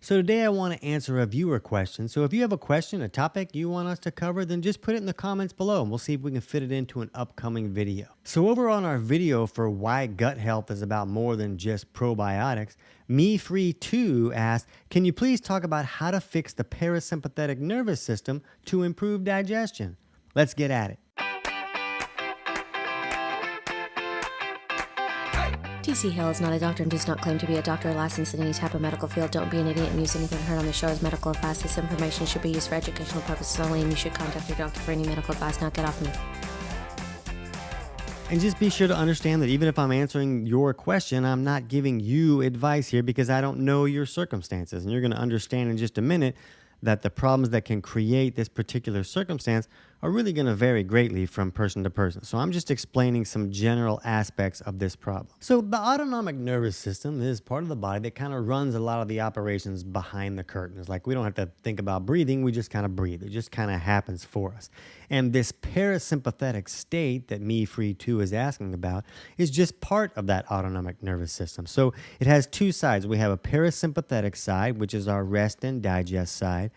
So today I want to answer a viewer question. So if you have a question, a topic you want us to cover, then just put it in the comments below and we'll see if we can fit it into an upcoming video. So over on our video for why gut health is about more than just probiotics, Me3 asked, can you please talk about how to fix the parasympathetic nervous system to improve digestion? Let's get at it. TC Hale is not a doctor and does not claim to be a doctor or licensed in any type of medical field. Don't be an idiot and use anything heard on the show as medical advice. This information should be used for educational purposes only, and you should contact your doctor for any medical advice. Now get off me. And just be sure to understand that even if I'm answering your question, I'm not giving you advice here because I don't know your circumstances. And you're going to understand in just a minute that the problems that can create this particular circumstance are really going to vary greatly from person to person. So I'm just explaining some general aspects of this problem. So the autonomic nervous system is part of the body that kind of runs a lot of the operations behind the curtain. It's like we don't have to think about breathing, we just kind of breathe. It just kind of happens for us. And this parasympathetic state that Me3 is asking about is just part of that autonomic nervous system. So it has two sides. We have a parasympathetic side, which is our rest and digest side.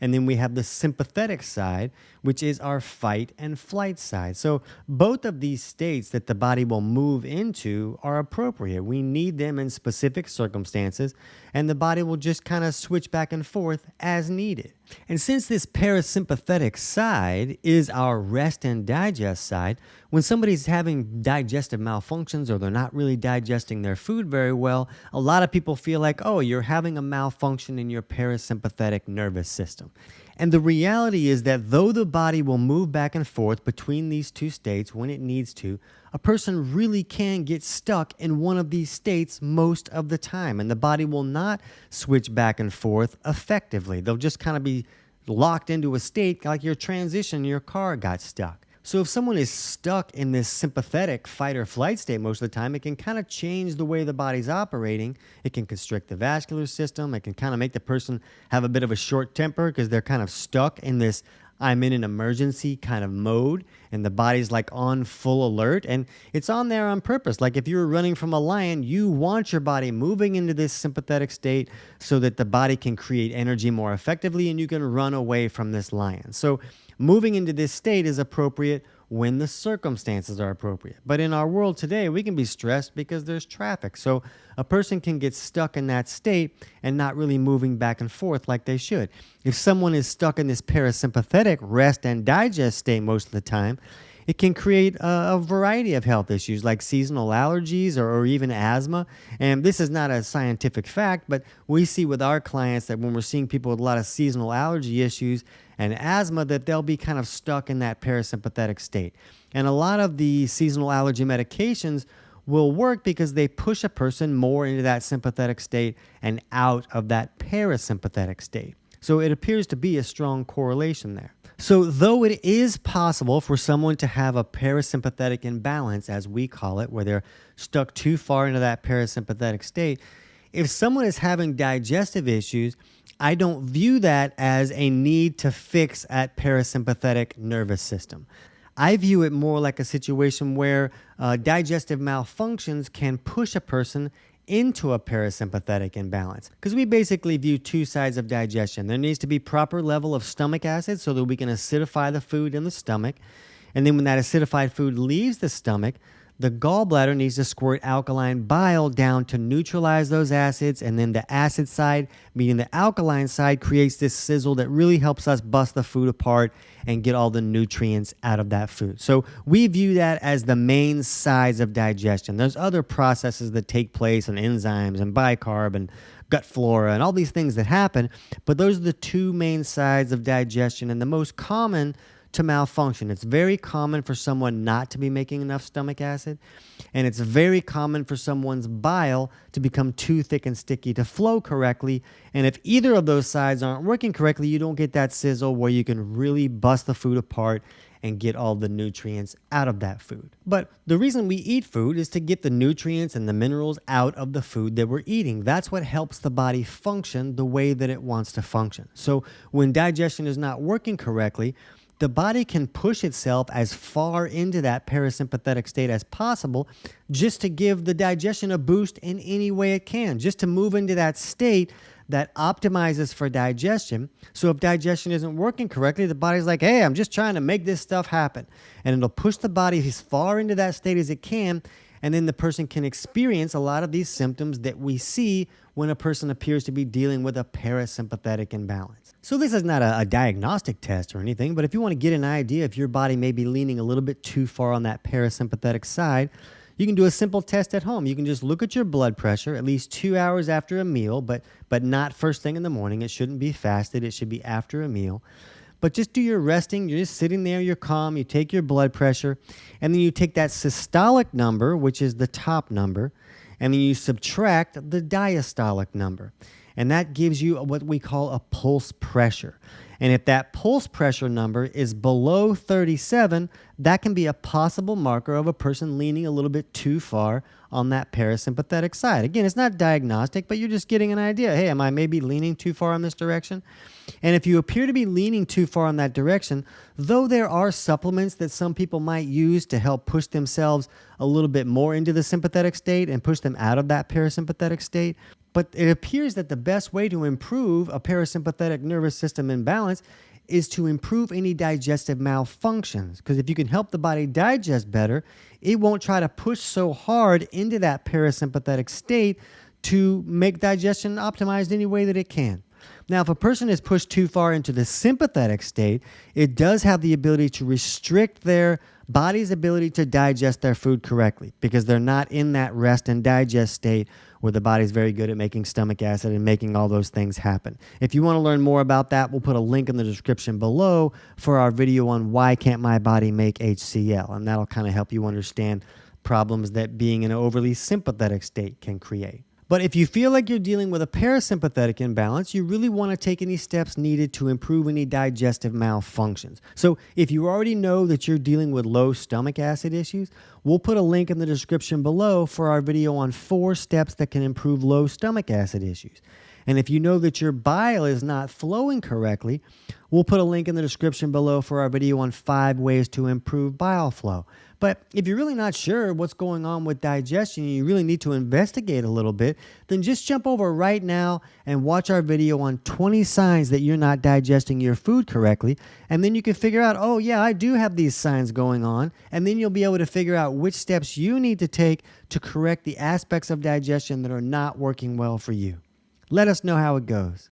And then we have the sympathetic side, which is our fight and flight side. So both of these states that the body will move into are appropriate. We need them in specific circumstances, and the body will just kind of switch back and forth as needed. And since this parasympathetic side is our rest and digest side, when somebody's having digestive malfunctions or they're not really digesting their food very well, a lot of people feel like, oh, you're having a malfunction in your parasympathetic nervous system. And the reality is that though the body will move back and forth between these two states when it needs to, a person really can get stuck in one of these states most of the time. And the body will not switch back and forth effectively. They'll just kind of be locked into a state like your transition, your car got stuck. So if someone is stuck in this sympathetic fight or flight state most of the time, it can kind of change the way the body's operating. It can constrict the vascular system. It can kind of make the person have a bit of a short temper because they're kind of stuck in this I'm in an emergency kind of mode, and the body's like on full alert, and it's on there on purpose. Like if you're running from a lion, you want your body moving into this sympathetic state so that the body can create energy more effectively and you can run away from this lion. So moving into this state is appropriate when the circumstances are appropriate. But in our world today, we can be stressed because there's traffic. So a person can get stuck in that state and not really moving back and forth like they should. If someone is stuck in this parasympathetic rest and digest state most of the time, it can create a variety of health issues like seasonal allergies or even asthma. And this is not a scientific fact, but we see with our clients that when we're seeing people with a lot of seasonal allergy issues and asthma, that they'll be kind of stuck in that parasympathetic state. And a lot of the seasonal allergy medications will work because they push a person more into that sympathetic state and out of that parasympathetic state. So it appears to be a strong correlation there. So though it is possible for someone to have a parasympathetic imbalance, as we call it, where they're stuck too far into that parasympathetic state, if someone is having digestive issues, I don't view that as a need to fix that parasympathetic nervous system. I view it more like a situation where digestive malfunctions can push a person into a parasympathetic imbalance, because we basically view two sides of digestion. There needs to be proper level of stomach acid so that we can acidify the food in the stomach. And then when that acidified food leaves the stomach, the gallbladder needs to squirt alkaline bile down to neutralize those acids, and then the acid side, meaning the alkaline side, creates this sizzle that really helps us bust the food apart and get all the nutrients out of that food. So we view that as the main sides of digestion. There's other processes that take place, and enzymes and bicarb and gut flora and all these things that happen, but those are the two main sides of digestion and the most common to malfunction. It's very common for someone not to be making enough stomach acid, and it's very common for someone's bile to become too thick and sticky to flow correctly. And if either of those sides aren't working correctly, you don't get that sizzle where you can really bust the food apart and get all the nutrients out of that food. But the reason we eat food is to get the nutrients and the minerals out of the food that we're eating. That's what helps the body function the way that it wants to function. So when digestion is not working correctly, the body can push itself as far into that parasympathetic state as possible just to give the digestion a boost in any way it can, just to move into that state that optimizes for digestion. So if digestion isn't working correctly, the body's like, hey, I'm just trying to make this stuff happen. And it'll push the body as far into that state as it can. And then the person can experience a lot of these symptoms that we see when a person appears to be dealing with a parasympathetic imbalance. So this is not a diagnostic test or anything, but if you want to get an idea if your body may be leaning a little bit too far on that parasympathetic side, you can do a simple test at home. You can just look at your blood pressure at least 2 hours after a meal, but not first thing in the morning. It shouldn't be fasted. It should be after a meal. But just do your resting. You're just sitting there. You're calm. You take your blood pressure, and then you take that systolic number, which is the top number, and then you subtract the diastolic number. And that gives you what we call a pulse pressure. And if that pulse pressure number is below 37, that can be a possible marker of a person leaning a little bit too far on that parasympathetic side. Again, it's not diagnostic, but you're just getting an idea. Hey, am I maybe leaning too far in this direction? And if you appear to be leaning too far in that direction, though there are supplements that some people might use to help push themselves a little bit more into the sympathetic state and push them out of that parasympathetic state, but it appears that the best way to improve a parasympathetic nervous system imbalance is to improve any digestive malfunctions. Because if you can help the body digest better, it won't try to push so hard into that parasympathetic state to make digestion optimized any way that it can. Now, if a person is pushed too far into the sympathetic state, it does have the ability to restrict their body's ability to digest their food correctly because they're not in that rest and digest state where the body's very good at making stomach acid and making all those things happen. If you want to learn more about that, we'll put a link in the description below for our video on why can't my body make HCl, and that'll kind of help you understand problems that being in an overly sympathetic state can create. But if you feel like you're dealing with a parasympathetic imbalance, you really want to take any steps needed to improve any digestive malfunctions. So if you already know that you're dealing with low stomach acid issues, we'll put a link in the description below for our video on 4 steps that can improve low stomach acid issues. And if you know that your bile is not flowing correctly, we'll put a link in the description below for our video on 5 ways to improve bile flow. But if you're really not sure what's going on with digestion and you really need to investigate a little bit, then just jump over right now and watch our video on 20 signs that you're not digesting your food correctly. And then you can figure out, oh yeah, I do have these signs going on. And then you'll be able to figure out which steps you need to take to correct the aspects of digestion that are not working well for you. Let us know how it goes.